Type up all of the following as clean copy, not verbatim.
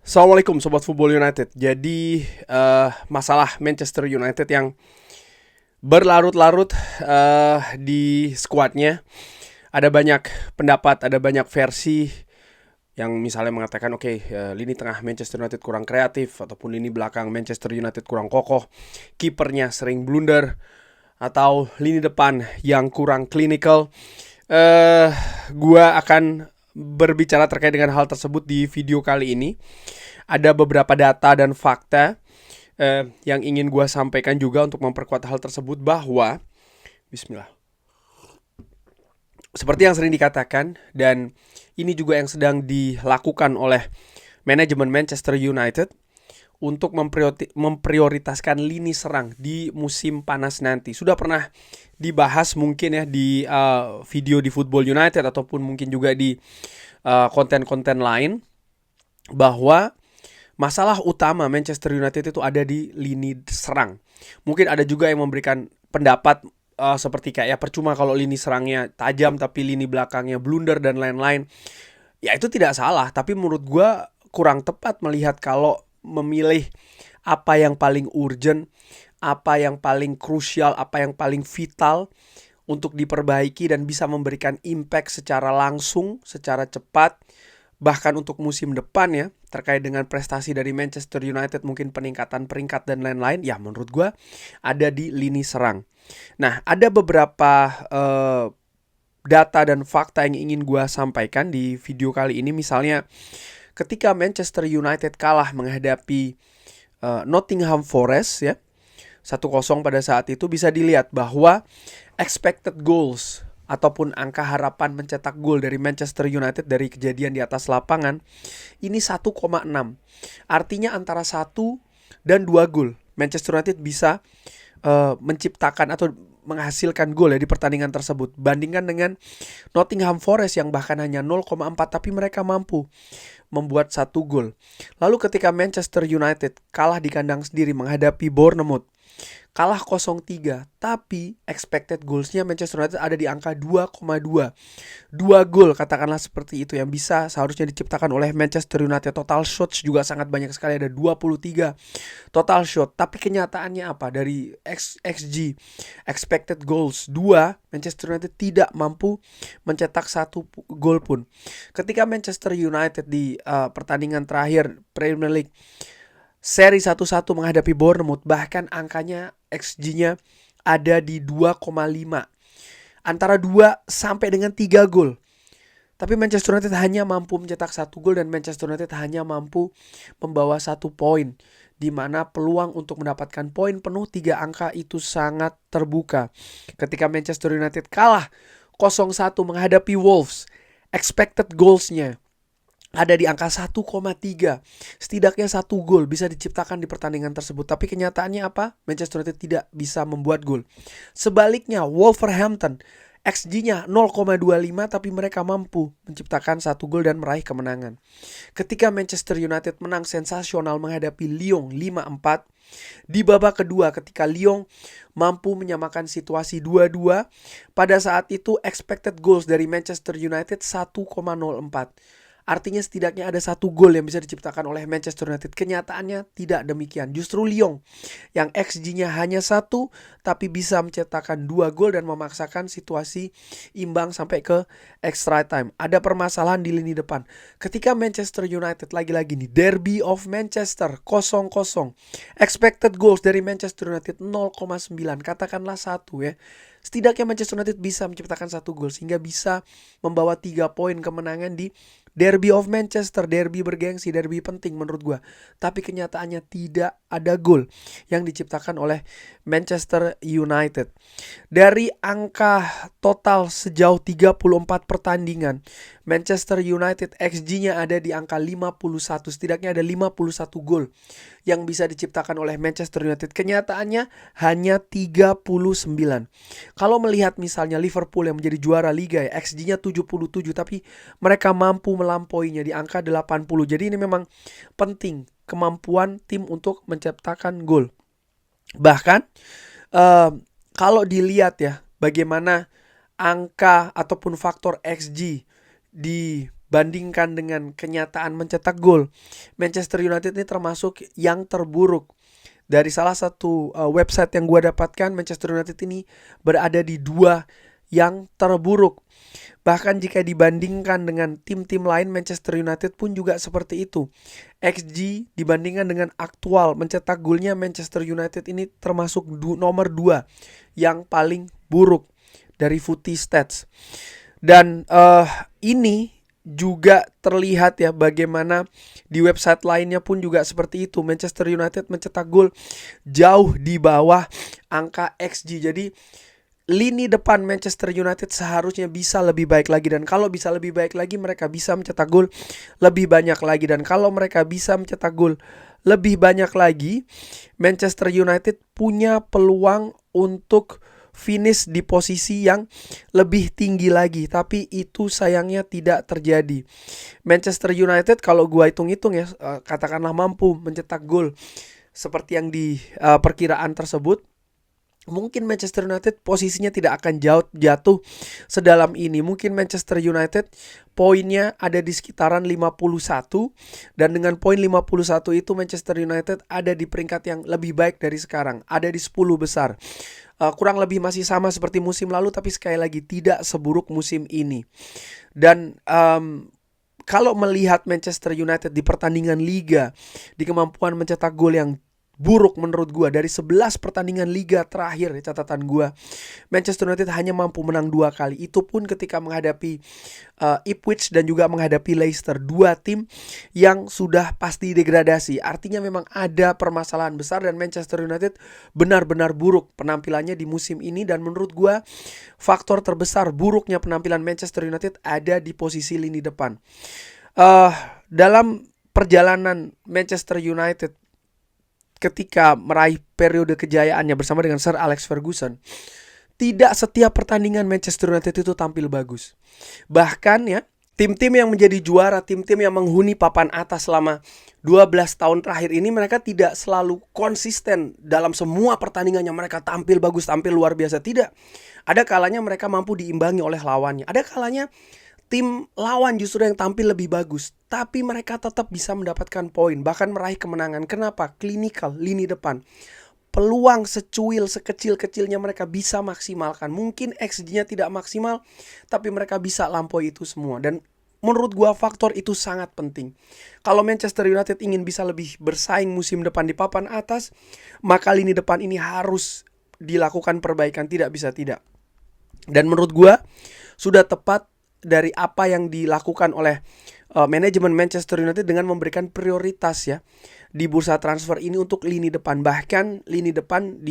Assalamualaikum Sobat Football United. Jadi masalah Manchester United yang berlarut-larut di skuadnya. Ada banyak pendapat, ada banyak versi yang misalnya mengatakan oke, lini tengah Manchester United kurang kreatif, ataupun lini belakang Manchester United kurang kokoh, kipernya sering blunder, atau lini depan yang kurang clinical. Gua akan berbicara terkait dengan hal tersebut di video kali ini. Ada beberapa data dan fakta yang ingin gue sampaikan juga untuk memperkuat hal tersebut, bahwa Bismillah, seperti yang sering dikatakan, dan ini juga yang sedang dilakukan oleh manajemen Manchester United untuk memprioritaskan lini serang di musim panas nanti. Sudah pernah dibahas mungkin ya di video di Football United, ataupun mungkin juga di konten-konten lain, bahwa masalah utama Manchester United itu ada di lini serang. Mungkin ada juga yang memberikan pendapat seperti kayak ya percuma kalau lini serangnya tajam tapi lini belakangnya blunder dan lain-lain. Ya itu tidak salah, tapi menurut gue kurang tepat melihat kalau memilih apa yang paling urgent, apa yang paling krusial, apa yang paling vital untuk diperbaiki dan bisa memberikan impact secara langsung, secara cepat, bahkan untuk musim depan ya, terkait dengan prestasi dari Manchester United, mungkin peningkatan peringkat dan lain-lain, ya menurut gue ada di lini serang. Nah, ada beberapa data dan fakta yang ingin gue sampaikan di video kali ini. Misalnya, ketika Manchester United kalah menghadapi Nottingham Forest ya, 1-0 pada saat itu, bisa dilihat bahwa expected goals ataupun angka harapan mencetak gol dari Manchester United dari kejadian di atas lapangan ini 1,6. Artinya antara 1 dan 2 gol Manchester United bisa menciptakan atau menghasilkan gol ya di pertandingan tersebut. Bandingkan dengan Nottingham Forest yang bahkan hanya 0,4, tapi mereka mampu membuat 1 gol. Lalu ketika Manchester United kalah di kandang sendiri menghadapi Bournemouth, kalah 0-3, tapi expected goalsnya Manchester United ada di angka 2,2. 2 gol katakanlah seperti itu yang bisa seharusnya diciptakan oleh Manchester United. Total shots juga sangat banyak sekali, ada 23 total shot. Tapi kenyataannya apa? Dari XG, expected goals 2, Manchester United tidak mampu mencetak 1 gol pun. Ketika Manchester United di pertandingan terakhir Premier League seri 1-1 menghadapi Bournemouth, bahkan angkanya XG-nya ada di 2,5. Antara 2 sampai dengan 3 gol. Tapi Manchester United hanya mampu mencetak 1 gol dan Manchester United hanya mampu membawa 1 poin, di mana peluang untuk mendapatkan poin penuh 3 angka itu sangat terbuka. Ketika Manchester United kalah 0-1 menghadapi Wolves, expected goals-nya ada di angka 1,3. Setidaknya 1 gol bisa diciptakan di pertandingan tersebut. Tapi kenyataannya apa? Manchester United tidak bisa membuat gol. Sebaliknya, Wolverhampton XG-nya 0,25, tapi mereka mampu menciptakan 1 gol dan meraih kemenangan. Ketika Manchester United menang sensasional menghadapi Lyon 5-4, di babak kedua ketika Lyon mampu menyamakan situasi 2-2, pada saat itu expected goals dari Manchester United 1,04. Artinya setidaknya ada 1 gol yang bisa diciptakan oleh Manchester United. Kenyataannya tidak demikian. Justru Lyon yang XG-nya hanya 1, tapi bisa mencetakkan 2 gol dan memaksakan situasi imbang sampai ke extra time. Ada permasalahan di lini depan. Ketika Manchester United, lagi-lagi nih, Derby of Manchester 0-0. Expected goals dari Manchester United 0,9. Katakanlah 1 ya. Setidaknya Manchester United bisa menciptakan 1 gol sehingga bisa membawa 3 poin kemenangan di Derby of Manchester, derby bergengsi, derby penting menurut gue. Tapi kenyataannya tidak ada gol yang diciptakan oleh Manchester United. Dari angka total sejauh 34 pertandingan, Manchester United XG-nya ada di angka 51. Setidaknya ada 51 gol yang bisa diciptakan oleh Manchester United. Kenyataannya hanya 39. Kalau melihat misalnya Liverpool yang menjadi juara Liga ya, XG-nya 77, tapi mereka mampu melampauinya di angka 80. Jadi ini memang penting kemampuan tim untuk menciptakan gol. Bahkan kalau dilihat ya bagaimana angka ataupun faktor XG di bandingkan dengan kenyataan mencetak gol, Manchester United ini termasuk yang terburuk. Dari salah satu website yang gue dapatkan, Manchester United ini berada di 2 yang terburuk. Bahkan jika dibandingkan dengan tim-tim lain, Manchester United pun juga seperti itu. XG dibandingkan dengan aktual mencetak golnya, Manchester United ini termasuk nomor 2 yang paling buruk dari Footy Stats. Dan ini juga terlihat ya bagaimana di website lainnya pun juga seperti itu. Manchester United mencetak gol jauh di bawah angka XG. Jadi lini depan Manchester United seharusnya bisa lebih baik lagi. Dan kalau bisa lebih baik lagi, mereka bisa mencetak gol lebih banyak lagi. Dan kalau mereka bisa mencetak gol lebih banyak lagi, Manchester United punya peluang untuk finish di posisi yang lebih tinggi lagi. Tapi itu sayangnya tidak terjadi. Manchester United kalau gua hitung-hitung ya, katakanlah mampu mencetak gol seperti yang di perkiraan tersebut, mungkin Manchester United posisinya tidak akan jatuh sedalam ini. Mungkin Manchester United poinnya ada di sekitaran 51. Dan dengan poin 51 itu Manchester United ada di peringkat yang lebih baik dari sekarang. Ada di 10 besar. Kurang lebih masih sama seperti musim lalu, tapi sekali lagi tidak seburuk musim ini. Dan kalau melihat Manchester United di pertandingan Liga, di kemampuan mencetak gol yang buruk menurut gue, dari 11 pertandingan Liga terakhir catatan gue, Manchester United hanya mampu menang 2 kali. Itu pun ketika menghadapi Ipswich dan juga menghadapi Leicester, 2 tim yang sudah pasti degradasi. Artinya memang ada permasalahan besar dan Manchester United benar-benar buruk penampilannya di musim ini. Dan menurut gue faktor terbesar buruknya penampilan Manchester United ada di posisi lini depan. Dalam perjalanan Manchester United ketika meraih periode kejayaannya bersama dengan Sir Alex Ferguson, tidak setiap pertandingan Manchester United itu tampil bagus. Bahkan ya, tim-tim yang menjadi juara, tim-tim yang menghuni papan atas selama 12 tahun terakhir ini, mereka tidak selalu konsisten dalam semua pertandingannya. Mereka tampil bagus, tampil luar biasa. Tidak. Ada kalanya mereka mampu diimbangi oleh lawannya. Ada kalanya tim lawan justru yang tampil lebih bagus, tapi mereka tetap bisa mendapatkan poin, bahkan meraih kemenangan. Kenapa? Klinikal, lini depan. Peluang secuil, sekecil-kecilnya mereka bisa maksimalkan. Mungkin XG-nya tidak maksimal, tapi mereka bisa lampaui itu semua. Dan menurut gua faktor itu sangat penting. Kalau Manchester United ingin bisa lebih bersaing musim depan di papan atas, maka lini depan ini harus dilakukan perbaikan, tidak bisa tidak. Dan menurut gua sudah tepat dari apa yang dilakukan oleh manajemen Manchester United dengan memberikan prioritas ya di bursa transfer ini untuk lini depan. Bahkan lini depan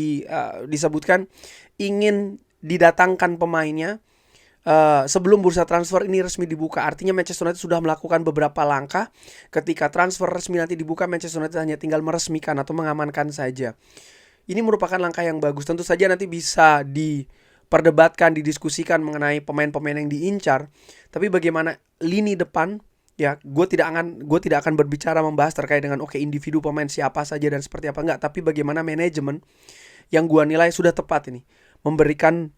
disebutkan ingin didatangkan pemainnya sebelum bursa transfer ini resmi dibuka. Artinya Manchester United sudah melakukan beberapa langkah. Ketika transfer resmi nanti dibuka, Manchester United hanya tinggal meresmikan atau mengamankan saja. Ini merupakan langkah yang bagus. Tentu saja nanti bisa diperdebatkan, didiskusikan mengenai pemain-pemain yang diincar. Tapi bagaimana lini depan, ya gue tidak akan berbicara membahas terkait dengan individu pemain siapa saja dan seperti apa, enggak. Tapi bagaimana manajemen yang gue nilai sudah tepat ini memberikan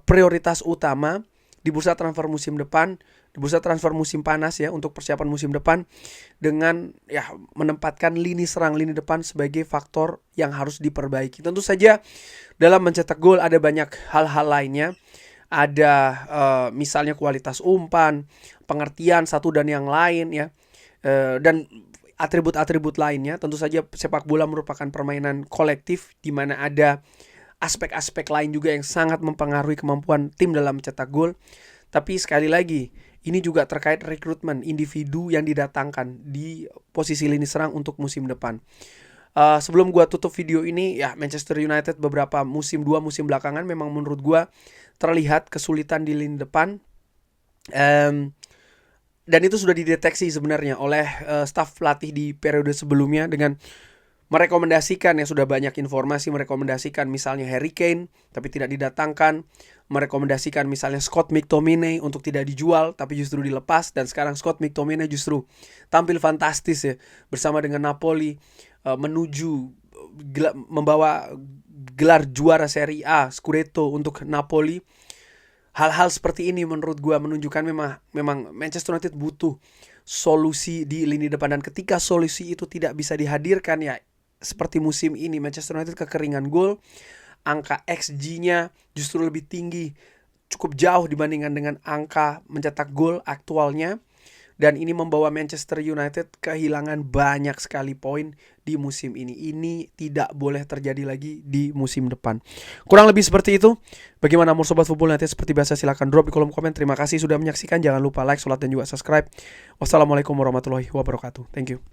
prioritas utama di bursa transfer musim depan, di bursa transfer musim panas ya, untuk persiapan musim depan, dengan ya menempatkan lini serang, lini depan sebagai faktor yang harus diperbaiki. Tentu saja dalam mencetak gol ada banyak hal-hal lainnya. Ada misalnya kualitas umpan, pengertian satu dan yang lain ya, dan atribut-atribut lainnya. Tentu saja sepak bola merupakan permainan kolektif di mana ada aspek-aspek lain juga yang sangat mempengaruhi kemampuan tim dalam mencetak gol. Tapi sekali lagi, ini juga terkait rekrutmen individu yang didatangkan di posisi lini serang untuk musim depan. Sebelum gua tutup video ini, ya Manchester United beberapa musim belakangan memang menurut gua terlihat kesulitan di lini depan. Dan itu sudah dideteksi sebenarnya oleh staf pelatih di periode sebelumnya dengan merekomendasikan, ya sudah banyak informasi merekomendasikan misalnya Harry Kane tapi tidak didatangkan, merekomendasikan misalnya Scott McTominay untuk tidak dijual tapi justru dilepas, dan sekarang Scott McTominay justru tampil fantastis ya bersama dengan Napoli, menuju membawa gelar juara Serie A Scudetto untuk Napoli. hal-hal seperti ini menurut gua menunjukkan memang Manchester United butuh solusi di lini depan, dan ketika solusi itu tidak bisa dihadirkan, ya seperti musim ini Manchester United kekeringan gol, angka XG-nya justru lebih tinggi, cukup jauh dibandingkan dengan angka mencetak gol aktualnya. Dan ini membawa Manchester United kehilangan banyak sekali poin di musim ini. Ini tidak boleh terjadi lagi di musim depan. Kurang lebih seperti itu. Bagaimana menurut Sobat Football United? Seperti biasa silahkan drop di kolom komen. Terima kasih sudah menyaksikan. Jangan lupa like, sholat, dan juga subscribe. Wassalamualaikum warahmatullahi wabarakatuh. Thank you.